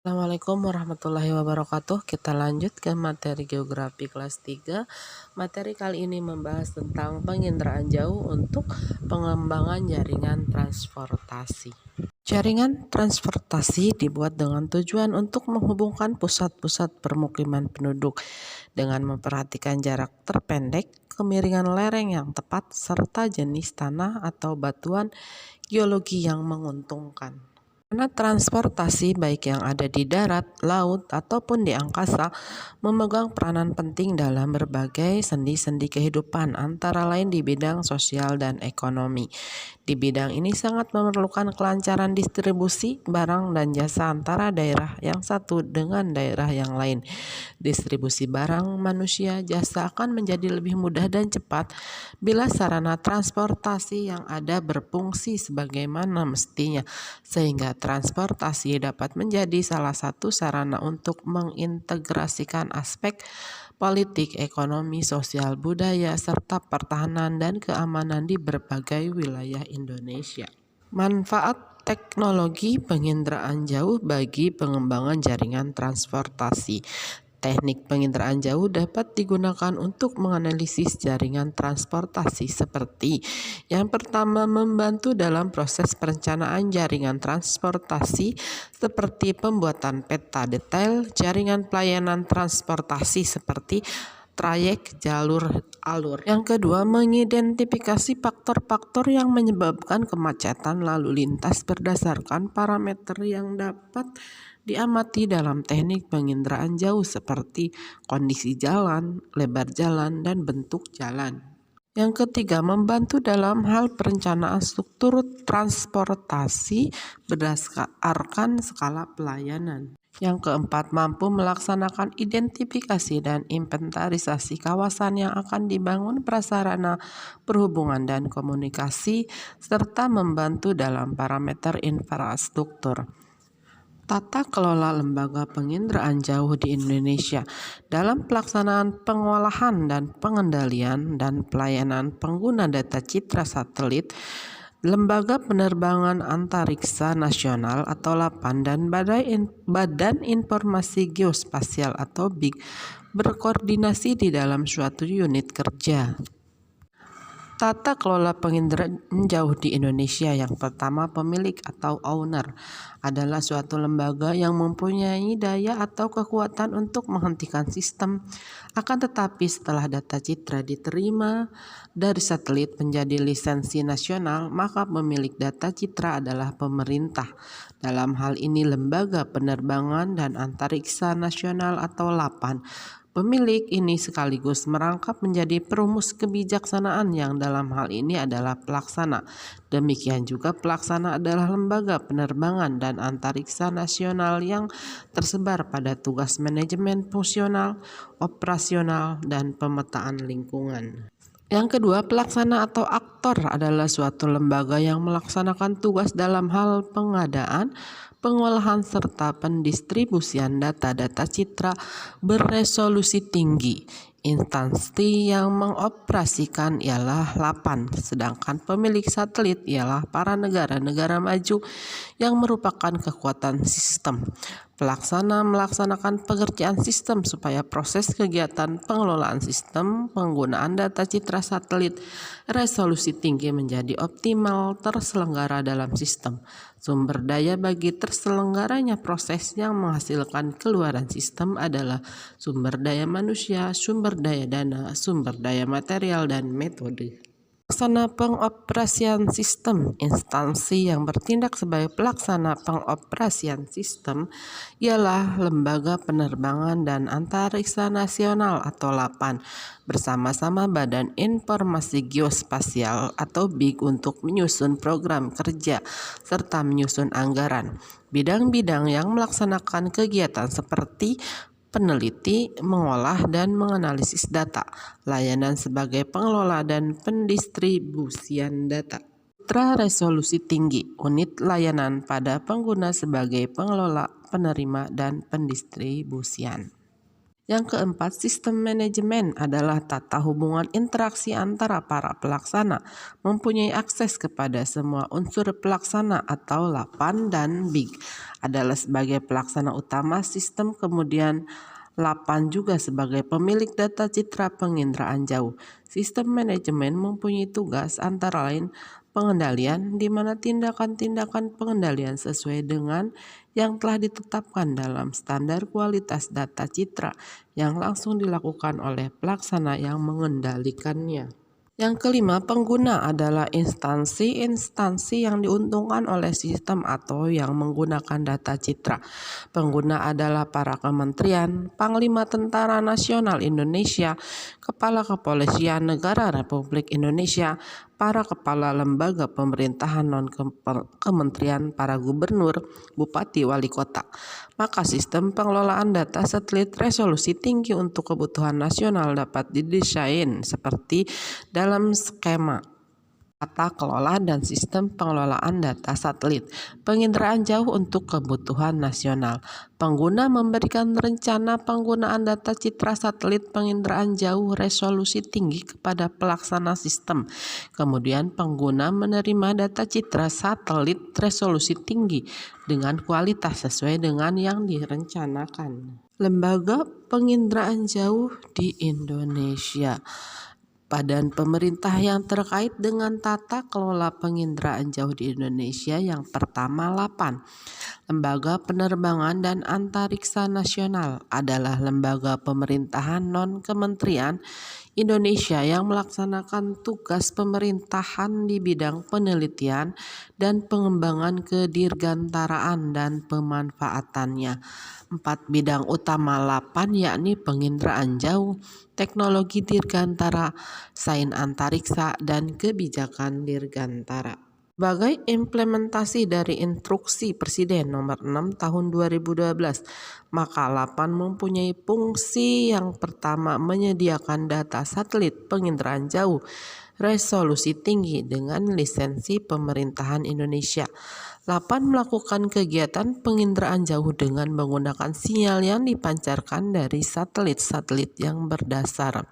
Assalamualaikum warahmatullahi wabarakatuh. Kita lanjut ke materi geografi kelas 3. Materi kali ini membahas tentang penginderaan jauh untuk pengembangan jaringan transportasi. Jaringan transportasi dibuat dengan tujuan untuk menghubungkan pusat-pusat permukiman penduduk dengan memperhatikan jarak terpendek, kemiringan lereng yang tepat, serta jenis tanah atau batuan geologi yang menguntungkan. Karena transportasi baik yang ada di darat, laut, ataupun di angkasa memegang peranan penting dalam berbagai sendi-sendi kehidupan, antara lain di bidang sosial dan ekonomi. Di bidang ini sangat memerlukan kelancaran distribusi barang dan jasa antara daerah yang satu dengan daerah yang lain. Distribusi barang, manusia, jasa akan menjadi lebih mudah dan cepat bila sarana transportasi yang ada berfungsi sebagaimana mestinya, sehingga transportasi dapat menjadi salah satu sarana untuk mengintegrasikan aspek politik, ekonomi, sosial, budaya, serta pertahanan dan keamanan di berbagai wilayah Indonesia. Manfaat teknologi penginderaan jauh bagi pengembangan jaringan transportasi. Teknik penginderaan jauh dapat digunakan untuk menganalisis jaringan transportasi seperti yang pertama, membantu dalam proses perencanaan jaringan transportasi seperti pembuatan peta detail jaringan pelayanan transportasi seperti trayek, jalur, alur. Yang kedua, mengidentifikasi faktor-faktor yang menyebabkan kemacetan lalu lintas berdasarkan parameter yang dapat diamati dalam teknik penginderaan jauh seperti kondisi jalan, lebar jalan, dan bentuk jalan. Yang ketiga, membantu dalam hal perencanaan struktur transportasi berdasarkan skala pelayanan. Yang keempat, mampu melaksanakan identifikasi dan inventarisasi kawasan yang akan dibangun prasarana perhubungan dan komunikasi, serta membantu dalam parameter infrastruktur. Tata kelola lembaga penginderaan jauh di Indonesia dalam pelaksanaan pengolahan dan pengendalian dan pelayanan pengguna data citra satelit, Lembaga Penerbangan Antariksa Nasional atau LAPAN dan Badan Informasi Geospasial atau BIG berkoordinasi di dalam suatu unit kerja. Tata kelola penginderaan jauh di Indonesia. Yang pertama, pemilik atau owner adalah suatu lembaga yang mempunyai daya atau kekuatan untuk menghentikan sistem. Akan tetapi setelah data citra diterima dari satelit menjadi lisensi nasional, maka pemilik data citra adalah pemerintah. Dalam hal ini Lembaga Penerbangan dan Antariksa Nasional atau LAPAN. Pemilik ini sekaligus merangkap menjadi perumus kebijaksanaan yang dalam hal ini adalah pelaksana. Demikian juga pelaksana adalah Lembaga Penerbangan dan Antariksa Nasional yang tersebar pada tugas manajemen fungsional, operasional, dan pemetaan lingkungan. Yang kedua, pelaksana atau aktor adalah suatu lembaga yang melaksanakan tugas dalam hal pengadaan, pengolahan, serta pendistribusian data-data citra beresolusi tinggi. Instansi yang mengoperasikan ialah LAPAN, sedangkan pemilik satelit ialah para negara-negara maju yang merupakan kekuatan sistem. Pelaksana melaksanakan pekerjaan sistem supaya proses kegiatan pengelolaan sistem penggunaan data citra satelit resolusi tinggi menjadi optimal terselenggara dalam sistem. Sumber daya bagi terselenggaranya proses yang menghasilkan keluaran sistem adalah sumber daya manusia, sumber daya dana, sumber daya material, dan metode. Pelaksana pengoperasian sistem. Instansi yang bertindak sebagai pelaksana pengoperasian sistem ialah Lembaga Penerbangan dan Antariksa Nasional atau LAPAN bersama-sama Badan Informasi Geospasial atau BIG untuk menyusun program kerja serta menyusun anggaran. Bidang-bidang yang melaksanakan kegiatan seperti peneliti, mengolah dan menganalisis data, layanan sebagai pengelola dan pendistribusian data. Citra resolusi tinggi, unit layanan pada pengguna sebagai pengelola, penerima, dan pendistribusian. Yang keempat, sistem manajemen adalah tata hubungan interaksi antara para pelaksana, mempunyai akses kepada semua unsur pelaksana atau lapan, dan BIG adalah sebagai pelaksana utama sistem, kemudian lapan juga sebagai pemilik data citra penginderaan jauh. Sistem manajemen mempunyai tugas antara lain pengendalian, di mana tindakan-tindakan pengendalian sesuai dengan yang telah ditetapkan dalam standar kualitas data citra yang langsung dilakukan oleh pelaksana yang mengendalikannya. Yang kelima, pengguna adalah instansi-instansi yang diuntungkan oleh sistem atau yang menggunakan data citra. Pengguna adalah para kementerian, Panglima Tentara Nasional Indonesia, Kepala Kepolisian Negara Republik Indonesia, para kepala lembaga pemerintahan non-kementerian, para gubernur, bupati, wali kota. Maka sistem pengelolaan data satelit resolusi tinggi untuk kebutuhan nasional dapat didesain seperti dalam skema tata kelola dan sistem pengelolaan data satelit penginderaan jauh untuk kebutuhan nasional. Pengguna memberikan rencana penggunaan data citra satelit penginderaan jauh resolusi tinggi kepada pelaksana sistem. Kemudian pengguna menerima data citra satelit resolusi tinggi dengan kualitas sesuai dengan yang direncanakan. Lembaga penginderaan jauh di Indonesia. Badan pemerintah yang terkait dengan tata kelola penginderaan jauh di Indonesia yang pertama LAPAN. Lembaga Penerbangan dan Antariksa Nasional adalah lembaga pemerintahan non-kementerian Indonesia yang melaksanakan tugas pemerintahan di bidang penelitian dan pengembangan kedirgantaraan dan pemanfaatannya. 4 bidang utama LAPAN yakni penginderaan jauh, teknologi dirgantara, sains antariksa, dan kebijakan dirgantara. Sebagai implementasi dari Instruksi Presiden Nomor 6 Tahun 2012, maka LAPAN mempunyai fungsi yang pertama menyediakan data satelit penginderaan jauh resolusi tinggi dengan lisensi pemerintahan Indonesia. LAPAN melakukan kegiatan penginderaan jauh dengan menggunakan sinyal yang dipancarkan dari satelit-satelit yang beredar.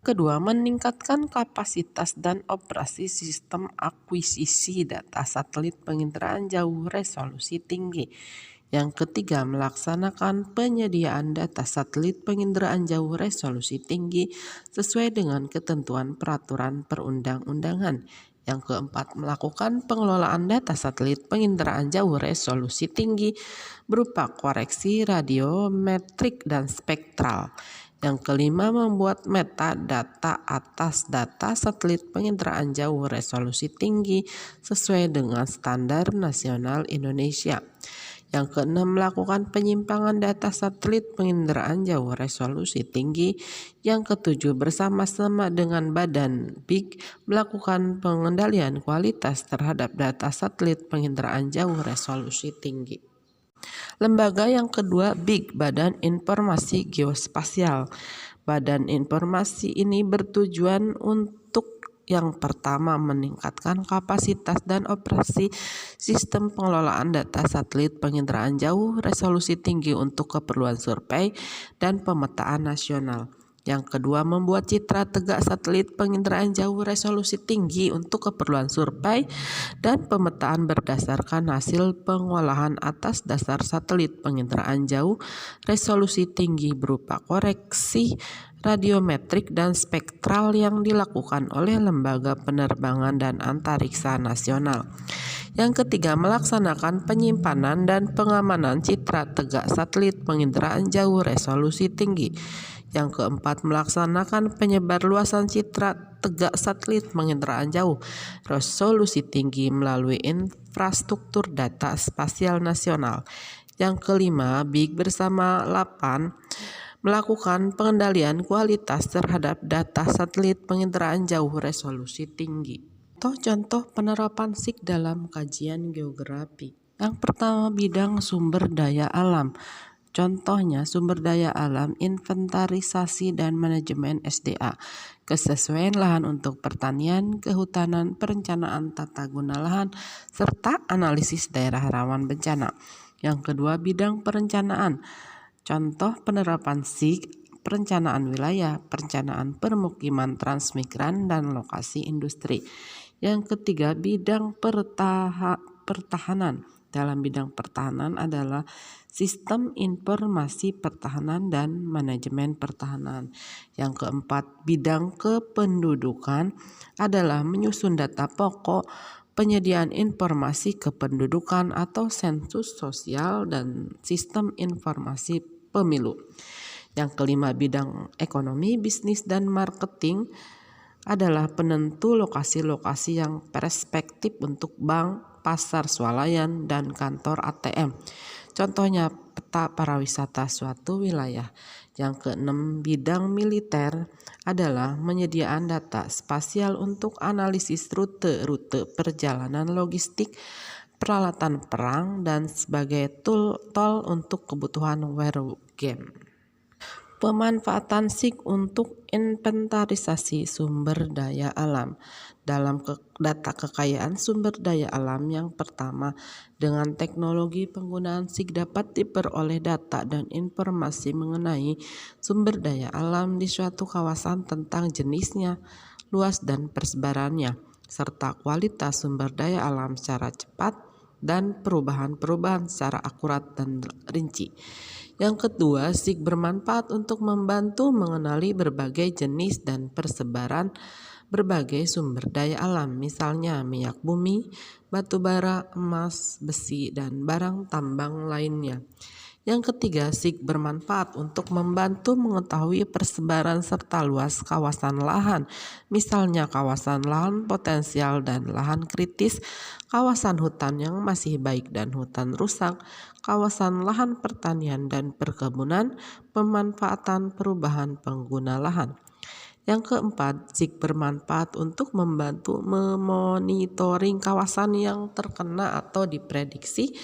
Kedua, meningkatkan kapasitas dan operasi sistem akuisisi data satelit penginderaan jauh resolusi tinggi. Yang ketiga, melaksanakan penyediaan data satelit penginderaan jauh resolusi tinggi sesuai dengan ketentuan peraturan perundang-undangan. Yang keempat, melakukan pengelolaan data satelit penginderaan jauh resolusi tinggi berupa koreksi radiometrik dan spektral. Yang kelima, membuat metadata atas data satelit penginderaan jauh resolusi tinggi sesuai dengan standar nasional Indonesia. Yang keenam, melakukan penyimpangan data satelit penginderaan jauh resolusi tinggi. Yang ketujuh, bersama-sama dengan Badan BIG melakukan pengendalian kualitas terhadap data satelit penginderaan jauh resolusi tinggi. Lembaga yang kedua, BIG, Badan Informasi Geospasial. Badan informasi ini bertujuan untuk yang pertama, meningkatkan kapasitas dan operasi sistem pengelolaan data satelit penginderaan jauh resolusi tinggi untuk keperluan survei dan pemetaan nasional. Yang kedua, membuat citra tegak satelit penginderaan jauh resolusi tinggi untuk keperluan survei dan pemetaan berdasarkan hasil pengolahan atas dasar satelit penginderaan jauh resolusi tinggi berupa koreksi radiometrik dan spektral yang dilakukan oleh Lembaga Penerbangan dan Antariksa Nasional. Yang ketiga, melaksanakan penyimpanan dan pengamanan citra tegak satelit penginderaan jauh resolusi tinggi. Yang keempat, melaksanakan penyebarluasan citra tegak satelit penginderaan jauh resolusi tinggi melalui infrastruktur data spasial nasional. Yang kelima, BIG bersama LAPAN melakukan pengendalian kualitas terhadap data satelit penginderaan jauh resolusi tinggi. Contoh penerapan SIG dalam kajian geografi. Yang pertama, bidang sumber daya alam. Contohnya sumber daya alam, inventarisasi dan manajemen SDA, kesesuaian lahan untuk pertanian, kehutanan, perencanaan tata guna lahan, serta analisis daerah rawan bencana. Yang kedua, bidang perencanaan. Contoh penerapan SIG, perencanaan wilayah, perencanaan permukiman transmigran, dan lokasi industri. Yang ketiga, bidang pertahanan. Dalam bidang pertahanan adalah sistem informasi pertahanan dan manajemen pertahanan. Yang keempat, bidang kependudukan adalah menyusun data pokok, penyediaan informasi kependudukan atau sensus sosial, dan sistem informasi pemilu. Yang kelima, bidang ekonomi, bisnis, dan marketing adalah penentu lokasi-lokasi yang perspektif untuk bank, pasar swalayan, dan kantor ATM. Contohnya peta pariwisata suatu wilayah. Yang keenam, bidang militer adalah penyediaan data spasial untuk analisis rute-rute perjalanan logistik, peralatan perang, dan sebagai tol untuk kebutuhan war game. Pemanfaatan SIG untuk inventarisasi sumber daya alam. Dalam data kekayaan sumber daya alam, yang pertama, dengan teknologi penggunaan SIG dapat diperoleh data dan informasi mengenai sumber daya alam di suatu kawasan tentang jenisnya, luas dan persebarannya, serta kualitas sumber daya alam secara cepat dan perubahan-perubahan secara akurat dan rinci. Yang kedua, SIG bermanfaat untuk membantu mengenali berbagai jenis dan persebaran berbagai sumber daya alam, misalnya minyak bumi, batu bara, emas, besi, dan barang tambang lainnya. Yang ketiga, SIG bermanfaat untuk membantu mengetahui persebaran serta luas kawasan lahan, misalnya kawasan lahan potensial dan lahan kritis, kawasan hutan yang masih baik dan hutan rusak, kawasan lahan pertanian dan perkebunan, pemanfaatan perubahan pengguna lahan. Yang keempat, SIG bermanfaat untuk membantu memonitoring kawasan yang terkena atau diprediksi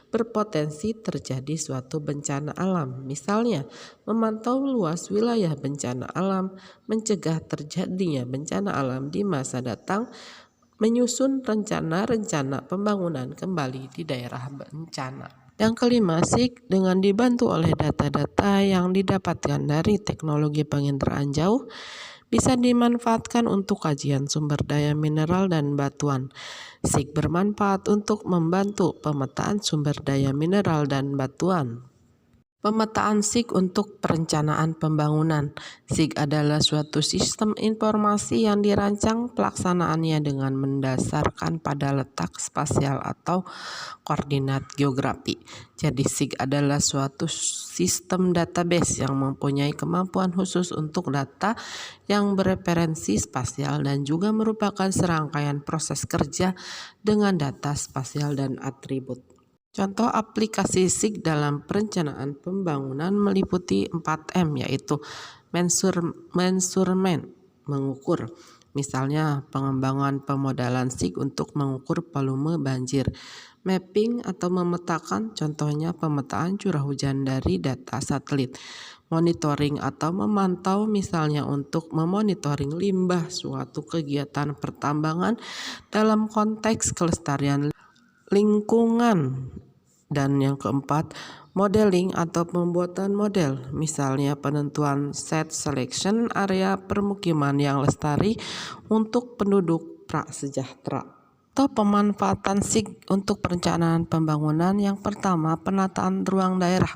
berpotensi terjadi suatu bencana alam. Misalnya, memantau luas wilayah bencana alam, mencegah terjadinya bencana alam di masa datang, menyusun rencana-rencana pembangunan kembali di daerah bencana. Yang kelima, SIG dengan dibantu oleh data-data yang didapatkan dari teknologi penginderaan jauh bisa dimanfaatkan untuk kajian sumber daya mineral dan batuan. SIG bermanfaat untuk membantu pemetaan sumber daya mineral dan batuan. Pemetaan SIG untuk perencanaan pembangunan. SIG adalah suatu sistem informasi yang dirancang pelaksanaannya dengan mendasarkan pada letak spasial atau koordinat geografi. Jadi SIG adalah suatu sistem database yang mempunyai kemampuan khusus untuk data yang bereferensi spasial dan juga merupakan serangkaian proses kerja dengan data spasial dan atribut. Contoh aplikasi SIG dalam perencanaan pembangunan meliputi 4M, yaitu measurement, mengukur. Misalnya pengembangan pemodalan SIG untuk mengukur volume banjir. Mapping atau memetakan, contohnya pemetaan curah hujan dari data satelit. Monitoring atau memantau, misalnya untuk memonitoring limbah suatu kegiatan pertambangan dalam konteks kelestarian lingkungan. Dan yang keempat, modeling atau pembuatan model, misalnya penentuan set selection area permukiman yang lestari untuk penduduk prasejahtera. Atau pemanfaatan SIG untuk perencanaan pembangunan. Yang pertama, penataan ruang daerah.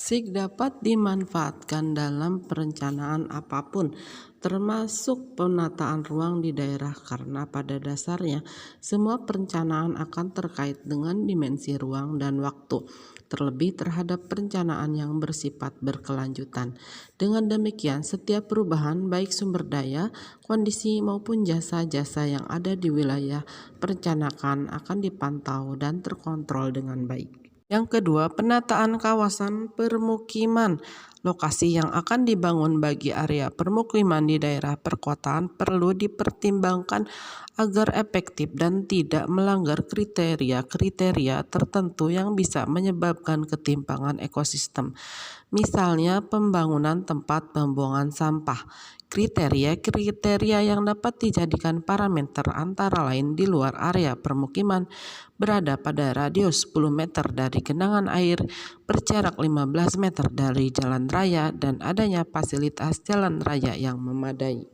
SIG dapat dimanfaatkan dalam perencanaan apapun, termasuk penataan ruang di daerah, karena pada dasarnya semua perencanaan akan terkait dengan dimensi ruang dan waktu, terlebih terhadap perencanaan yang bersifat berkelanjutan. Dengan demikian, setiap perubahan baik sumber daya, kondisi maupun jasa-jasa yang ada di wilayah perencanaan akan dipantau dan terkontrol dengan baik. Yang kedua, penataan kawasan permukiman. Lokasi yang akan dibangun bagi area permukiman di daerah perkotaan perlu dipertimbangkan agar efektif dan tidak melanggar kriteria-kriteria tertentu yang bisa menyebabkan ketimpangan ekosistem. Misalnya pembangunan tempat pembuangan sampah. Kriteria yang dapat dijadikan parameter antara lain di luar area permukiman, berada pada radius 10 meter dari genangan air, berjarak 15 meter dari jalan raya, dan adanya fasilitas jalan raya yang memadai.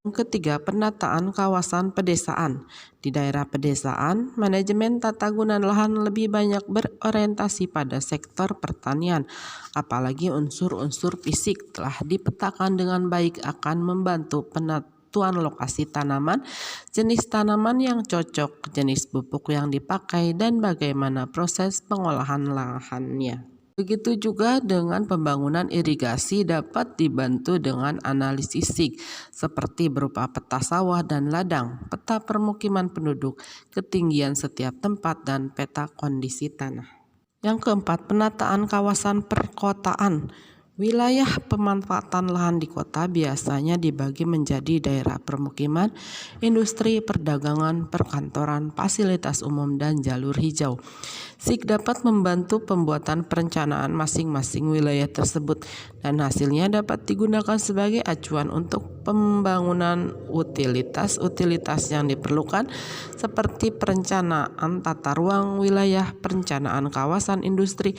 Yang ketiga, penataan kawasan pedesaan. Di daerah pedesaan, manajemen tata guna lahan lebih banyak berorientasi pada sektor pertanian. Apalagi unsur-unsur fisik telah dipetakan dengan baik akan membantu penentuan lokasi tanaman, jenis tanaman yang cocok, jenis pupuk yang dipakai, dan bagaimana proses pengolahan lahannya. Begitu juga dengan pembangunan irigasi dapat dibantu dengan analisis SIG seperti berupa peta sawah dan ladang, peta permukiman penduduk, ketinggian setiap tempat, dan peta kondisi tanah. Yang keempat, penataan kawasan perkotaan. Wilayah pemanfaatan lahan di kota biasanya dibagi menjadi daerah permukiman, industri, perdagangan, perkantoran, fasilitas umum, dan jalur hijau. SIG dapat membantu pembuatan perencanaan masing-masing wilayah tersebut dan hasilnya dapat digunakan sebagai acuan untuk pembangunan utilitas yang diperlukan seperti perencanaan tata ruang wilayah, perencanaan kawasan industri,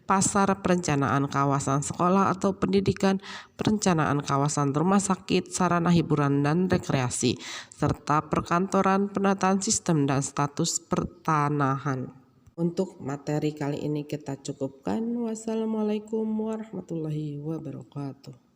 pasar, perencanaan kawasan sekolah atau pendidikan, perencanaan kawasan rumah sakit, sarana hiburan dan rekreasi, serta perkantoran, penataan sistem dan status pertanahan. Untuk materi kali ini kita cukupkan. Wassalamualaikum warahmatullahi wabarakatuh.